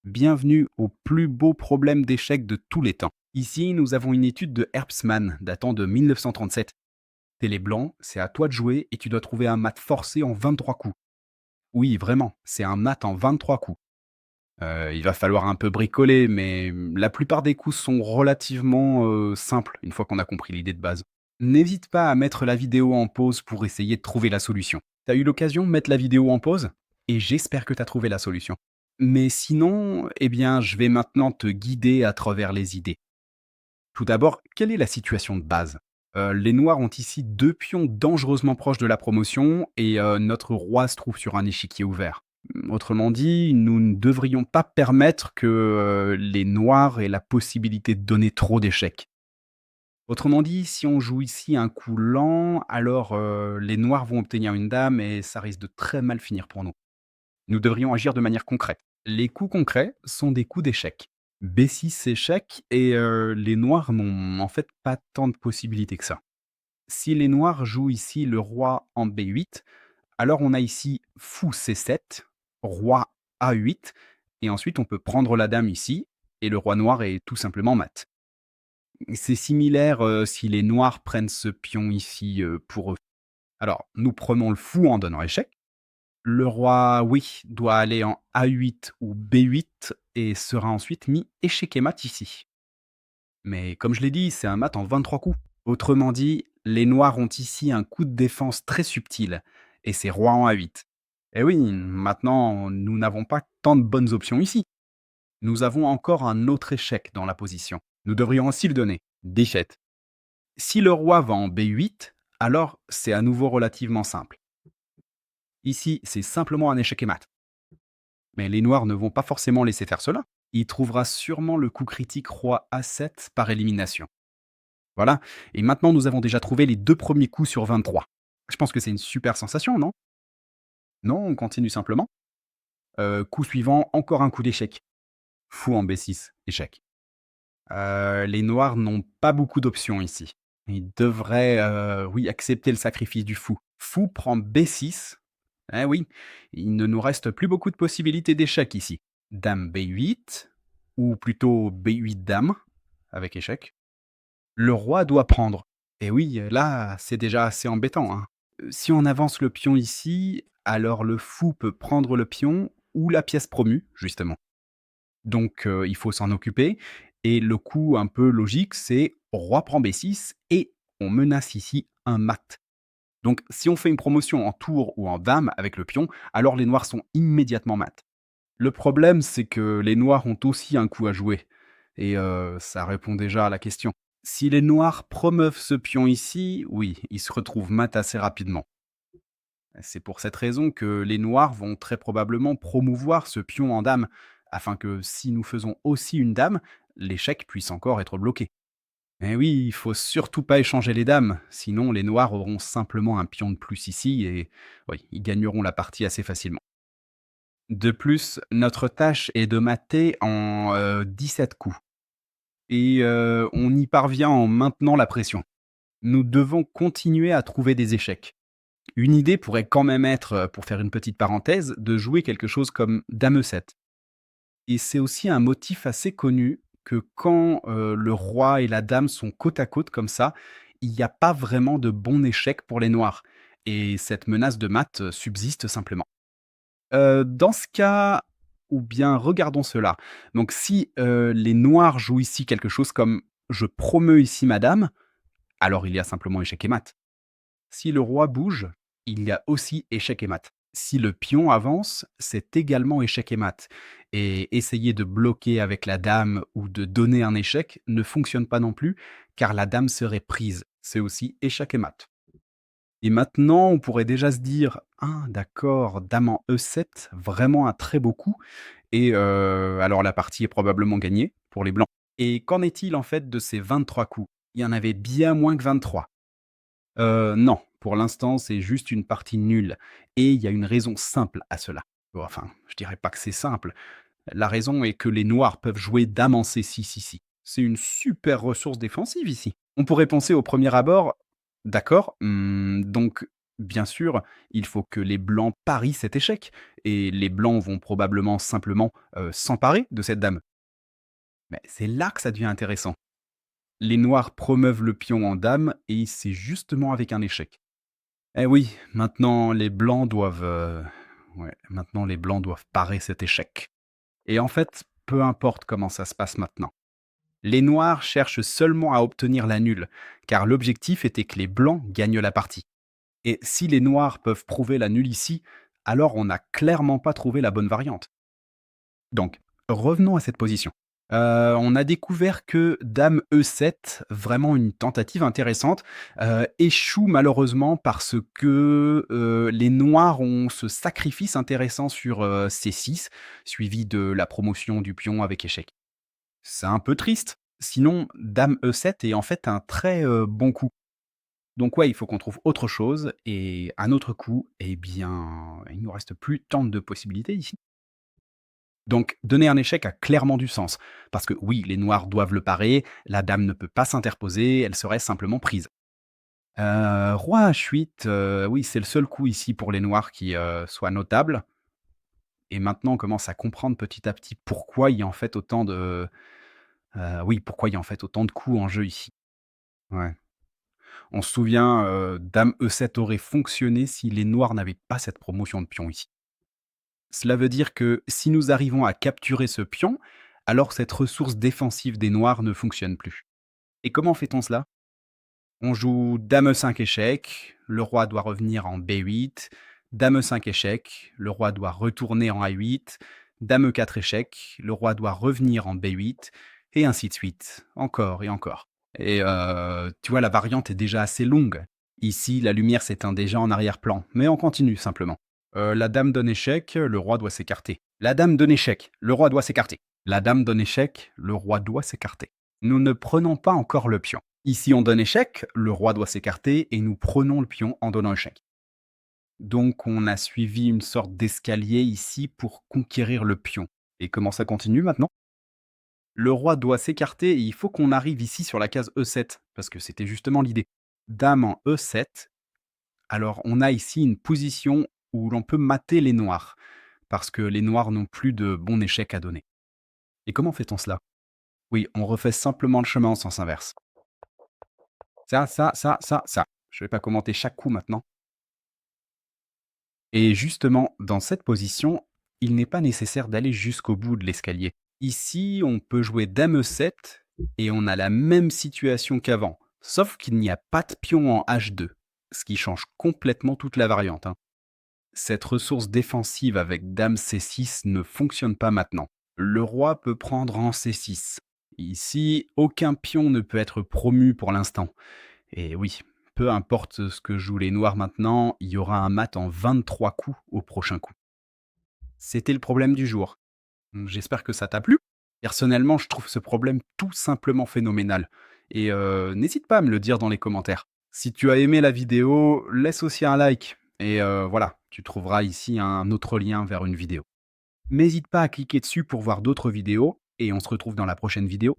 Bienvenue au plus beau problème d'échecs de tous les temps. Ici, nous avons une étude de Herbstman datant de 1937. T'es les blancs, c'est à toi de jouer et tu dois trouver un mat forcé en 23 coups. Oui, vraiment, c'est un mat en 23 coups. Il va falloir un peu bricoler, mais la plupart des coups sont relativement simples une fois qu'on a compris l'idée de base. N'hésite pas à mettre la vidéo en pause pour essayer de trouver la solution. T'as eu l'occasion de mettre la vidéo en pause? Et j'espère que t'as trouvé la solution. Mais sinon, eh bien, je vais maintenant te guider à travers les idées. Tout d'abord, quelle est la situation de base? Les noirs ont ici deux pions dangereusement proches de la promotion et notre roi se trouve sur un échiquier ouvert. Autrement dit, nous ne devrions pas permettre que les noirs aient la possibilité de donner trop d'échecs. Autrement dit, si on joue ici un coup lent, alors les noirs vont obtenir une dame et ça risque de très mal finir pour nous. Nous devrions agir de manière concrète. Les coups concrets sont des coups d'échec. B6 échec et les noirs n'ont en fait pas tant de possibilités que ça. Si les noirs jouent ici le roi en B8, alors on a ici fou C7, roi A8, et ensuite on peut prendre la dame ici, et le roi noir est tout simplement mat. C'est similaire si les noirs prennent ce pion ici pour eux. Alors, nous prenons le fou en donnant échec. Le roi, oui, doit aller en A8 ou B8 et sera ensuite mis échec et mat ici. Mais comme je l'ai dit, c'est un mat en 23 coups. Autrement dit, les noirs ont ici un coup de défense très subtil, et c'est roi en A8. Et oui, maintenant, nous n'avons pas tant de bonnes options ici. Nous avons encore un autre échec dans la position. Nous devrions aussi le donner. Déchette. Si le roi va en B8, alors c'est à nouveau relativement simple. Ici, c'est simplement un échec et mat. Mais les noirs ne vont pas forcément laisser faire cela. Il trouvera sûrement le coup critique roi A7 par élimination. Voilà, et maintenant nous avons déjà trouvé les deux premiers coups sur 23. Je pense que c'est une super sensation, non? Non, on continue simplement. Coup suivant, encore un coup d'échec. Fou en B6, échec. Les noirs n'ont pas beaucoup d'options ici. Ils devraient, oui, accepter le sacrifice du fou. Fou prend B6. Eh oui, il ne nous reste plus beaucoup de possibilités d'échec ici. Dame B8, ou plutôt B8 dame, avec échec. Le roi doit prendre. Et oui, là, c'est déjà assez embêtant, hein. Si on avance le pion ici, alors le fou peut prendre le pion ou la pièce promue, justement. Donc il faut s'en occuper et le coup un peu logique, c'est roi prend B6 et on menace ici un mat. Donc si on fait une promotion en tour ou en dame avec le pion, alors les noirs sont immédiatement mat. Le problème, c'est que les noirs ont aussi un coup à jouer et ça répond déjà à la question. Si les noirs promeuvent ce pion ici, oui, ils se retrouvent mat assez rapidement. C'est pour cette raison que les noirs vont très probablement promouvoir ce pion en dame, afin que si nous faisons aussi une dame, l'échec puisse encore être bloqué. Mais oui, il faut surtout pas échanger les dames, sinon les noirs auront simplement un pion de plus ici et oui, ils gagneront la partie assez facilement. De plus, notre tâche est de mater en 17 coups. Et on y parvient en maintenant la pression. Nous devons continuer à trouver des échecs. Une idée pourrait quand même être, pour faire une petite parenthèse, de jouer quelque chose comme dame E7. Et c'est aussi un motif assez connu que quand, le roi et la dame sont côte à côte comme ça, il n'y a pas vraiment de bon échec pour les noirs et cette menace de mat, subsiste simplement. Dans ce cas ou bien regardons cela. Donc si, les noirs jouent ici quelque chose comme: «Je promeux ici ma dame», alors il y a simplement échec et mat. Si le roi bouge, il y a aussi échec et mat. Si le pion avance, c'est également échec et mat. Et essayer de bloquer avec la dame ou de donner un échec ne fonctionne pas non plus, car la dame serait prise. C'est aussi échec et mat. Et maintenant, on pourrait déjà se dire: «Ah d'accord, dame en E7, vraiment un très beau coup et alors la partie est probablement gagnée pour les blancs». Et qu'en est-il en fait de ces 23 coups? Il y en avait bien moins que 23. Non, pour l'instant, c'est juste une partie nulle et il y a une raison simple à cela. Bon, enfin, je dirais pas que c'est simple. La raison est que les noirs peuvent jouer dame en C6 ici. C'est une super ressource défensive ici. On pourrait penser au premier abord, d'accord, donc Bien sûr, il faut que les blancs parient cet échec, et les blancs vont probablement simplement s'emparer de cette dame. Mais c'est là que ça devient intéressant. Les noirs promeuvent le pion en dame, et c'est justement avec un échec. Eh oui, maintenant les blancs doivent parer cet échec. Et en fait, peu importe comment ça se passe maintenant. Les noirs cherchent seulement à obtenir la nulle, car l'objectif était que les blancs gagnent la partie. Et si les noirs peuvent prouver la nulle ici, alors on n'a clairement pas trouvé la bonne variante. Donc, revenons à cette position. On a découvert que dame E7, vraiment une tentative intéressante, échoue malheureusement parce que, les noirs ont ce sacrifice intéressant sur, C6, suivi de la promotion du pion avec échec. C'est un peu triste, sinon dame E7 est en fait un très, bon coup. Donc ouais, il faut qu'on trouve autre chose et un autre coup, eh bien, il nous reste plus tant de possibilités ici. Donc donner un échec a clairement du sens, parce que oui, les noirs doivent le parer, la dame ne peut pas s'interposer, elle serait simplement prise. Roi H8, oui, c'est le seul coup ici pour les noirs qui, soit notable et maintenant on commence à comprendre petit à petit pourquoi il y a en fait autant de, pourquoi il y a en fait autant de coups en jeu ici. Ouais. On se souvient, dame E7 aurait fonctionné si les noirs n'avaient pas cette promotion de pion ici. Cela veut dire que si nous arrivons à capturer ce pion, alors cette ressource défensive des noirs ne fonctionne plus. Et comment fait-on cela? On joue dame E5 échec, le roi doit revenir en B8, dame E5 échec, le roi doit retourner en A8, dame E4 échec, le roi doit revenir en B8, et ainsi de suite, encore et encore. Et tu vois, la variante est déjà assez longue. Ici, la lumière s'éteint déjà en arrière-plan, mais on continue simplement. La dame donne échec, le roi doit s'écarter. La dame donne échec, le roi doit s'écarter. La dame donne échec, le roi doit s'écarter. Nous ne prenons pas encore le pion. Ici, on donne échec, le roi doit s'écarter et nous prenons le pion en donnant échec. Donc, on a suivi une sorte d'escalier ici pour conquérir le pion. Et comment ça continue maintenant? Le roi doit s'écarter et il faut qu'on arrive ici sur la case E7, parce que c'était justement l'idée. Dame en E7, alors on a ici une position où l'on peut mater les noirs, parce que les noirs n'ont plus de bon échec à donner. Et comment fait-on cela? Oui, on refait simplement le chemin en sens inverse. Ça. Je ne vais pas commenter chaque coup maintenant. Et justement, dans cette position, il n'est pas nécessaire d'aller jusqu'au bout de l'escalier. Ici, on peut jouer dame E7 et on a la même situation qu'avant, sauf qu'il n'y a pas de pion en H2, ce qui change complètement toute la variante, hein. Cette ressource défensive avec dame C6 ne fonctionne pas maintenant. Le roi peut prendre en C6. Ici, aucun pion ne peut être promu pour l'instant. Et oui, peu importe ce que jouent les noirs maintenant, il y aura un mat en 23 coups au prochain coup. C'était le problème du jour. J'espère que ça t'a plu. Personnellement, je trouve ce problème tout simplement phénoménal. Et n'hésite pas à me le dire dans les commentaires. Si tu as aimé la vidéo, laisse aussi un like. Et voilà, tu trouveras ici un autre lien vers une vidéo. N'hésite pas à cliquer dessus pour voir d'autres vidéos. Et on se retrouve dans la prochaine vidéo.